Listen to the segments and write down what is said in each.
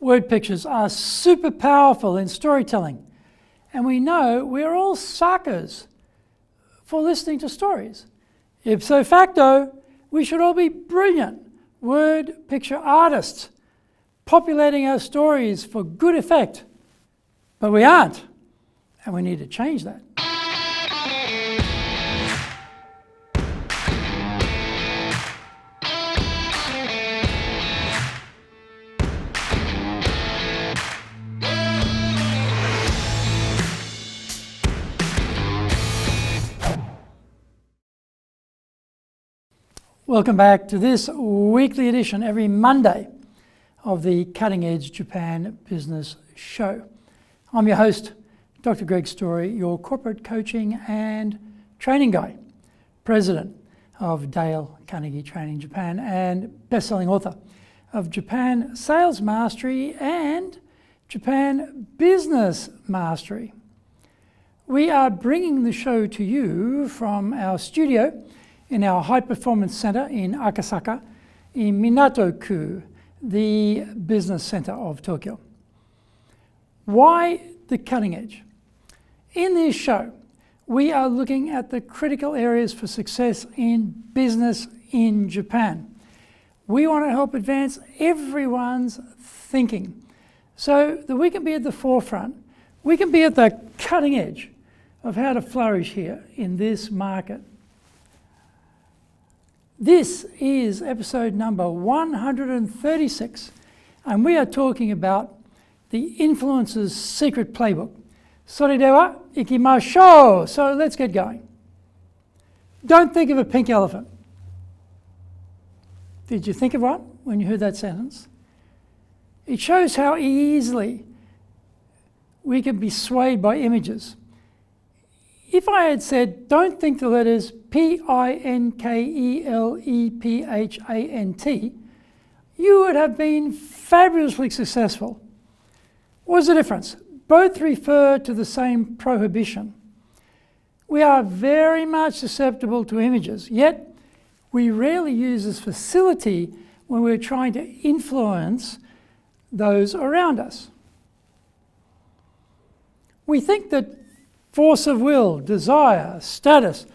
Word pictures are super powerful in storytelling, and we know we're all suckers for listening to stories. Ipso facto, we should all be brilliant word picture artists, populating our stories for good effect. But we aren't, and we need to change that. Welcome back to this weekly edition every Monday of the Cutting Edge Japan Business Show. I'm your host, Dr. Greg Story, your corporate coaching and training guy, president of Dale Carnegie Training Japan and best-selling author of Japan Sales Mastery and Japan Business Mastery. We are bringing the show to you from our studio in our High Performance Center in Akasaka, in Minato-ku, the business center of Tokyo. Why the cutting edge? In this show, we are looking at the critical areas for success in business in Japan. We want to help advance everyone's thinking so that we can be at the forefront, we can be at the cutting edge of how to flourish here in this market. This is episode number 136, and we are talking about the influencer's secret playbook. Soredewa ikimashou. So let's get going. Don't think of a pink elephant. Did you think of one when you heard that sentence? It shows how easily we can be swayed by images. If I had said, don't think the letters P-I-N-K-E-L-E-P-H-A-N-T, you would have been fabulously successful. What's the difference? Both refer to the same prohibition. We are very much susceptible to images, yet we rarely use this facility when we're trying to influence those around us. We think that force of will, desire, status,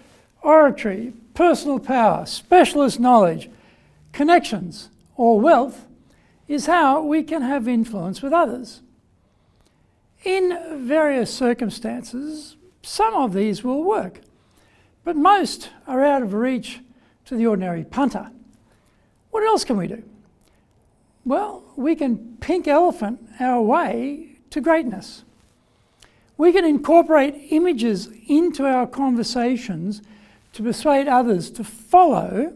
oratory, personal power, specialist knowledge, connections, or wealth is how we can have influence with others. In various circumstances, some of these will work, but most are out of reach to the ordinary punter. What else can we do? Well, we can pink elephant our way to greatness. We can incorporate images into our conversations to persuade others to follow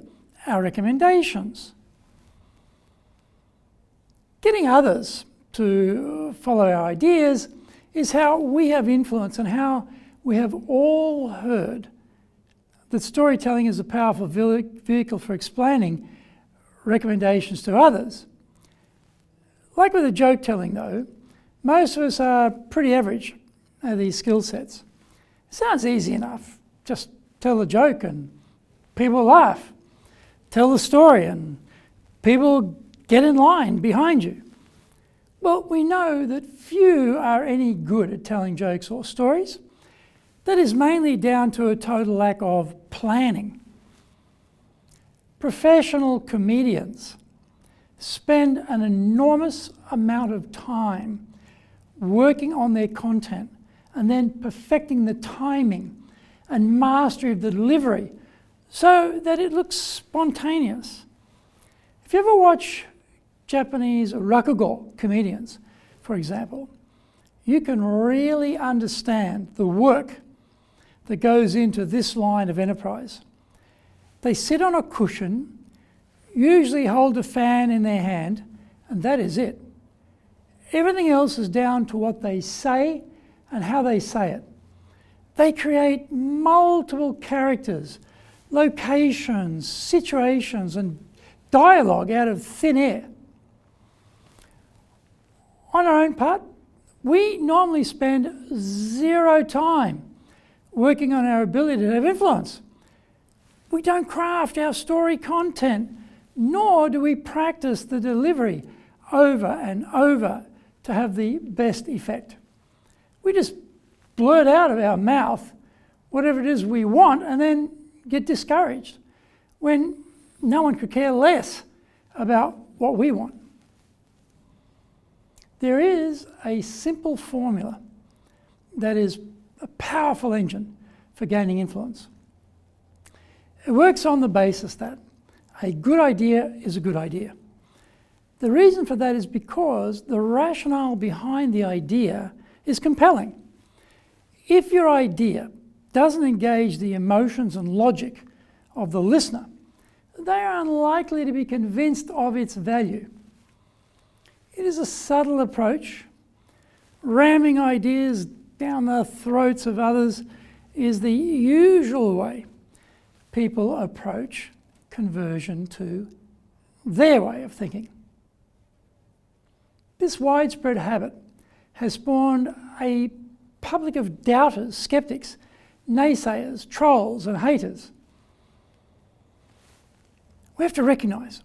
our recommendations. Getting others to follow our ideas is how we have influence and how we have all heard that storytelling is a powerful vehicle for explaining recommendations to others. Like with the joke telling though, most of us are pretty average at these skill sets. It sounds easy enough. Just tell a joke and people laugh. Tell the story and people get in line behind you. Well, we know that few are any good at telling jokes or stories. That is mainly down to a total lack of planning. Professional comedians spend an enormous amount of time working on their content and then perfecting the timing and mastery of the delivery so that it looks spontaneous. If you ever watch Japanese rakugo comedians, for example, you can really understand the work that goes into this line of enterprise. They sit on a cushion, usually hold a fan in their hand, and that is it. Everything else is down to what they say and how they say it. They create multiple characters, locations, situations, and dialogue out of thin air. On our own part, we normally spend zero time working on our ability to have influence. We don't craft our story content, nor do we practice the delivery over and over to have the best effect. We just blurt out of our mouth whatever it is we want and then get discouraged when no one could care less about what we want. There is a simple formula that is a powerful engine for gaining influence. It works on the basis that a good idea is a good idea. The reason for that is because the rationale behind the idea is compelling. If your idea doesn't engage the emotions and logic of the listener, they are unlikely to be convinced of its value. It is a subtle approach. Ramming ideas down the throats of others is the usual way people approach conversion to their way of thinking. This widespread habit has spawned a public of doubters, skeptics, naysayers, trolls, and haters. We have to recognise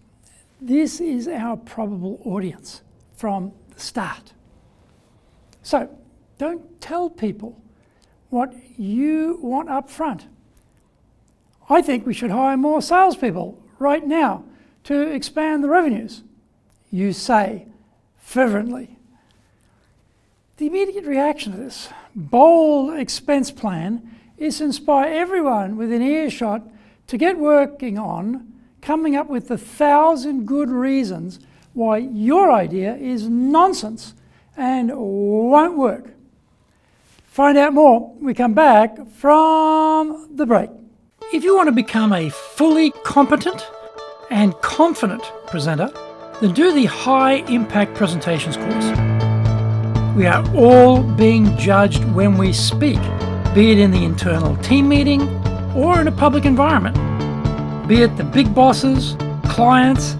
this is our probable audience from the start. So don't tell people what you want up front. I think we should hire more salespeople right now to expand the revenues, you say fervently. The immediate reaction to this bold expense plan is to inspire everyone within earshot to get working on coming up with the 1,000 good reasons why your idea is nonsense and won't work. Find out more when we come back from the break. If you want to become a fully competent and confident presenter, then do the High Impact Presentations course. We are all being judged when we speak, be it in the internal team meeting or in a public environment. Be it the big bosses, clients,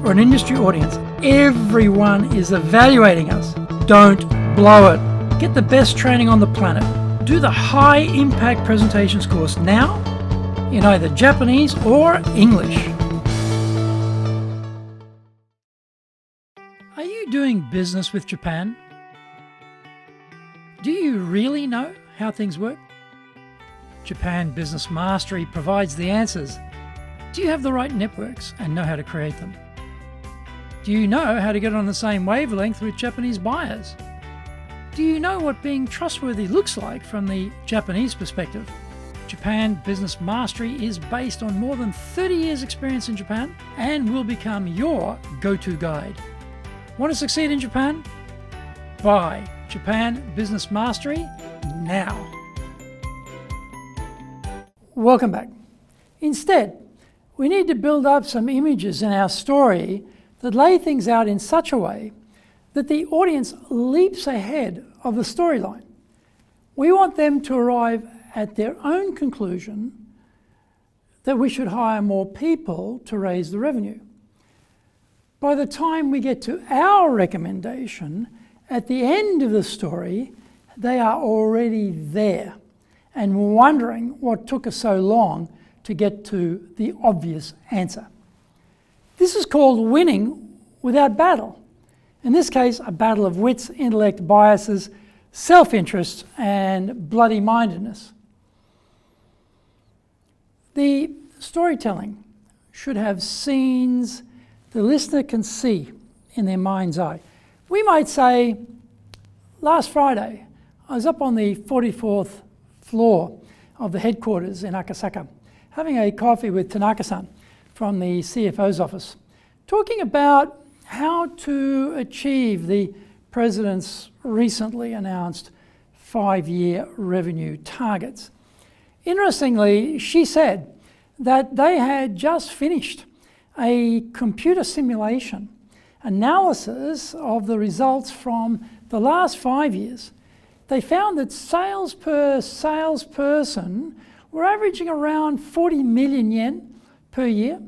or an industry audience, everyone is evaluating us. Don't blow it. Get the best training on the planet. Do the High Impact Presentations course now in either Japanese or English. Are you doing business with Japan? Do you really know how things work? Japan Business Mastery provides the answers. Do you have the right networks and know how to create them? Do you know how to get on the same wavelength with Japanese buyers? Do you know what being trustworthy looks like from the Japanese perspective? Japan Business Mastery is based on more than 30 years' experience in Japan and will become your go-to guide. Want to succeed in Japan? Buy Japan Business Mastery now. Welcome back. Instead, we need to build up some images in our story that lay things out in such a way that the audience leaps ahead of the storyline. We want them to arrive at their own conclusion that we should hire more people to raise the revenue. By the time we get to our recommendation, at the end of the story, they are already there and wondering what took us so long to get to the obvious answer. This is called winning without battle. In this case, a battle of wits, intellect, biases, self-interest, and bloody-mindedness. The storytelling should have scenes the listener can see in their mind's eye. We might say, last Friday, I was up on the 44th floor of the headquarters in Akasaka, having a coffee with Tanaka-san from the CFO's office, talking about how to achieve the President's recently announced 5-year revenue targets. Interestingly, she said that they had just finished a computer simulation analysis of the results from the last 5 years. They found that sales per salesperson were averaging around 40 million yen per year.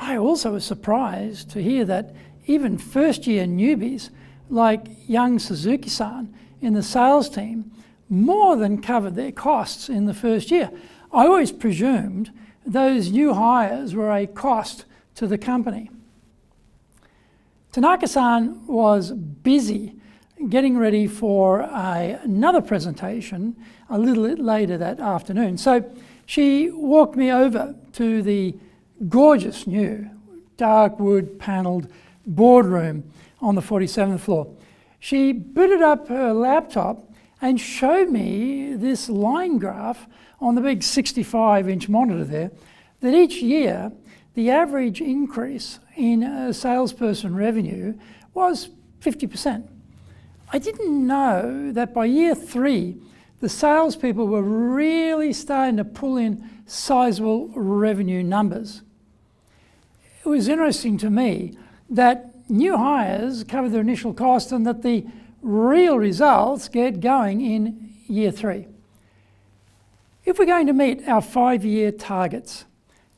I also was surprised to hear that even first-year newbies like young Suzuki-san in the sales team more than covered their costs in the first year. I always presumed those new hires were a cost to the company. Tanaka-san was busy getting ready for another presentation a little bit later that afternoon. So she walked me over to the gorgeous new dark wood panelled boardroom on the 47th floor. She booted up her laptop and showed me this line graph on the big 65-inch monitor there, that each year the average increase in salesperson revenue was 50%. I didn't know that by year 3, the salespeople were really starting to pull in sizable revenue numbers. It was interesting to me that new hires cover their initial cost and that the real results get going in year 3. If we're going to meet our 5-year targets,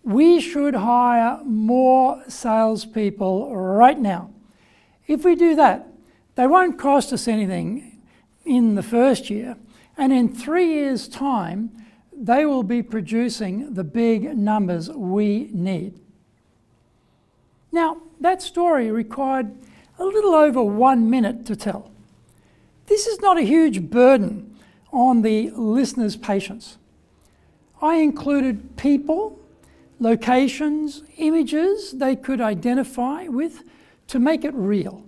we should hire more salespeople right now. If we do that, they won't cost us anything in the first year, and in 3 years' time, they will be producing the big numbers we need. Now, that story required a little over 1 minute to tell. This is not a huge burden on the listener's patience. I included people, locations, images they could identify with to make it real.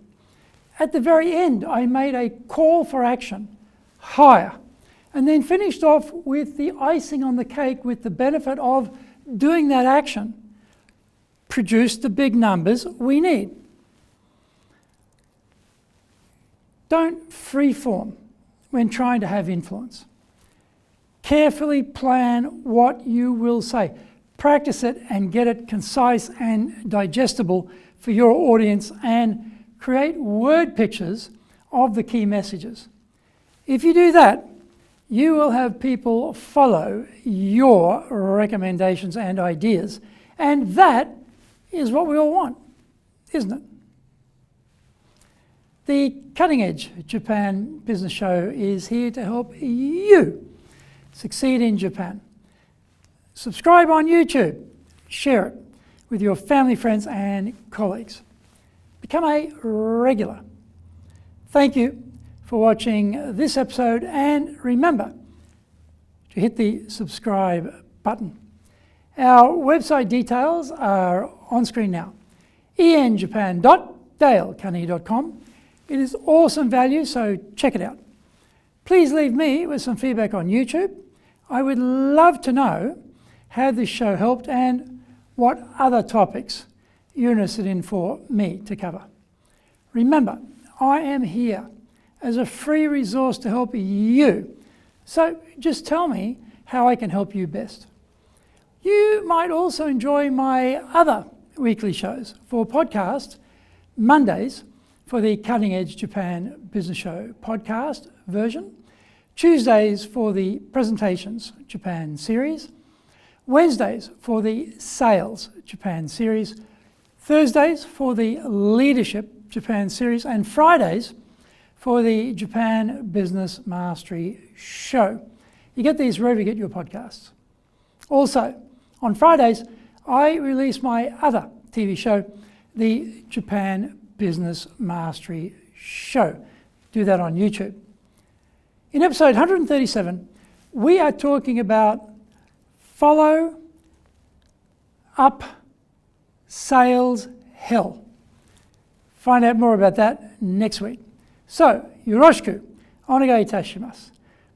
At the very end, I made a call for action, hire, and then finished off with the icing on the cake with the benefit of doing that action. Produce the big numbers we need. Don't freeform when trying to have influence. Carefully plan what you will say. Practice it and get it concise and digestible for your audience, and create word pictures of the key messages. If you do that, you will have people follow your recommendations and ideas. And that is what we all want, isn't it? The Cutting Edge Japan Business Show is here to help you succeed in Japan. Subscribe on YouTube, share it with your family, friends, and colleagues. Become a regular. Thank you for watching this episode, and remember to hit the subscribe button. Our website details are on screen now. enjapan.dalecarnegie.com. It is awesome value, so check it out. Please leave me with some feedback on YouTube. I would love to know how this show helped and what other topics you're interested in for me to cover. Remember, I am here as a free resource to help you. So just tell me how I can help you best. You might also enjoy my other weekly shows. For podcast, Mondays for the Cutting Edge Japan Business Show podcast version, Tuesdays for the Presentations Japan series, Wednesdays for the Sales Japan series, Thursdays for the Leadership Japan series, and Fridays for the Japan Business Mastery Show. You get these wherever you get your podcasts. Also, on Fridays, I release my other TV show, the Japan Business Mastery Show. Do that on YouTube. In episode 137, we are talking about follow up sales hell. Find out more about that next week. So, yoroshiku onegai itashimasu.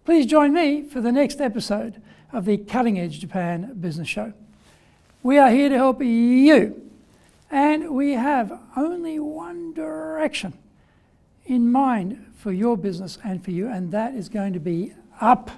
Please join me for the next episode of the Cutting Edge Japan Business Show. We are here to help you, and we have only one direction in mind for your business and for you, and that is going to be up.